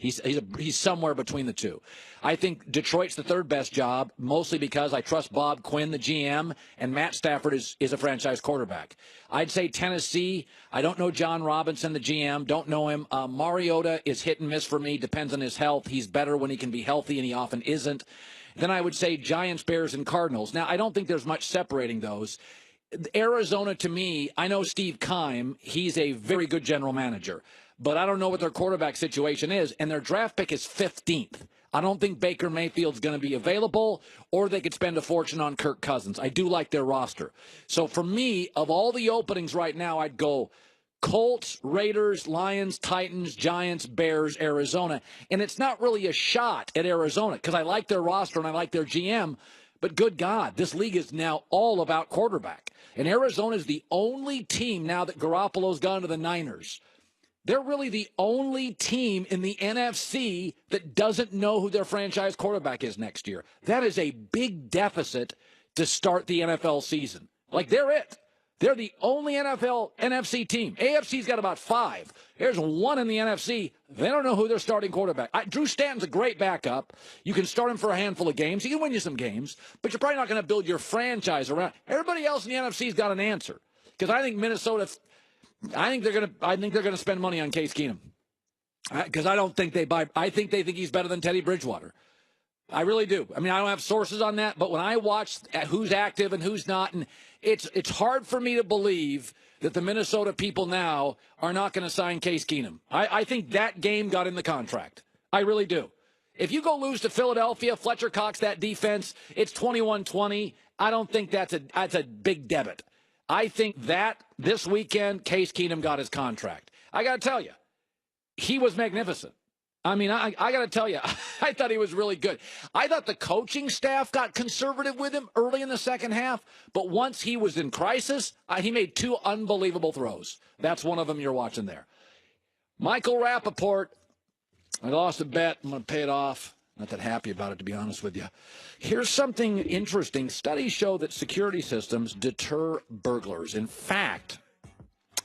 He's somewhere between the two. I think Detroit's the third best job, mostly because I trust Bob Quinn, the GM, and Matt Stafford is a franchise quarterback. I'd say Tennessee. I don't know John Robinson, the GM. Don't know him. Mariota is hit and miss for me. Depends on his health. He's better when he can be healthy, and he often isn't. Then I would say Giants, Bears, and Cardinals. Now, I don't think there's much separating those. Arizona, to me, I know Steve Keim. He's a very good general manager. But I don't know what their quarterback situation is, and their draft pick is 15th. I don't think Baker Mayfield's going to be available, or they could spend a fortune on Kirk Cousins. I do like their roster. So for me, of all the openings right now, I'd go Colts, Raiders, Lions, Titans, Giants, Bears, Arizona. And it's not really a shot at Arizona because I like their roster and I like their GM. But good God, this league is now all about quarterback. And Arizona is the only team now that Garoppolo's gone to the Niners. They're really the only team in the NFC that doesn't know who their franchise quarterback is next year. That is a big deficit to start the NFL season. Like, they're it. They're the only NFC team. AFC's got about 5. There's one in the NFC. They don't know who their starting quarterback. Drew Stanton's a great backup. You can start him for a handful of games. He can win you some games, but you're probably not going to build your franchise around. Everybody else in the NFC's got an answer. Because I think Minnesota, I think they're going to spend money on Case Keenum. Because I don't think they buy. I think they think he's better than Teddy Bridgewater. I really do. I mean, I don't have sources on that, but when I watch who's active and who's not, and it's hard for me to believe that the Minnesota people now are not going to sign Case Keenum. I think that game got in the contract. I really do. If you go lose to Philadelphia, Fletcher Cox, that defense, it's 21-20. I don't think that's a big debit. I think that this weekend, Case Keenum got his contract. I got to tell you, he was magnificent. I mean, I got to tell you, I thought he was really good. I thought the coaching staff got conservative with him early in the second half, but once he was in crisis, he made 2 unbelievable throws. That's one of them you're watching there. Michael Rappaport, I lost a bet. I'm going to pay it off. Not that happy about it, to be honest with you. Here's something interesting. Studies show that security systems deter burglars. In fact,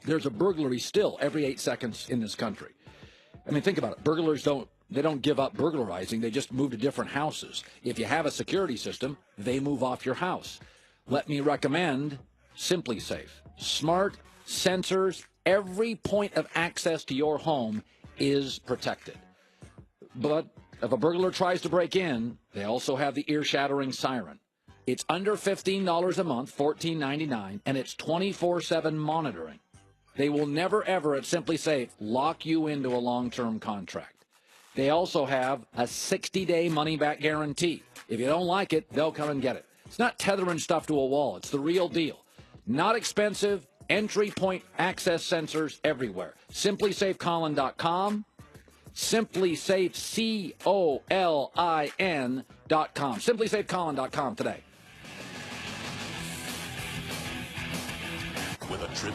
there's a burglary still every 8 seconds in this country. I mean, think about it. Burglars don't give up burglarizing. They just move to different houses. If you have a security system, they move off your house. Let me recommend Simply Safe. Smart sensors. Every point of access to your home is protected. But if a burglar tries to break in, they also have the ear-shattering siren. It's under $15 a month, $14.99, and it's 24/7 monitoring. They will never, ever at Simply Safe lock you into a long-term contract. They also have a 60-day money-back guarantee. If you don't like it, they'll come and get it. It's not tethering stuff to a wall. It's the real deal. Not expensive, entry point access sensors everywhere. SimplySafeColin.com. SimplySafeColin.com. SimplySafeColin.com today. With a trip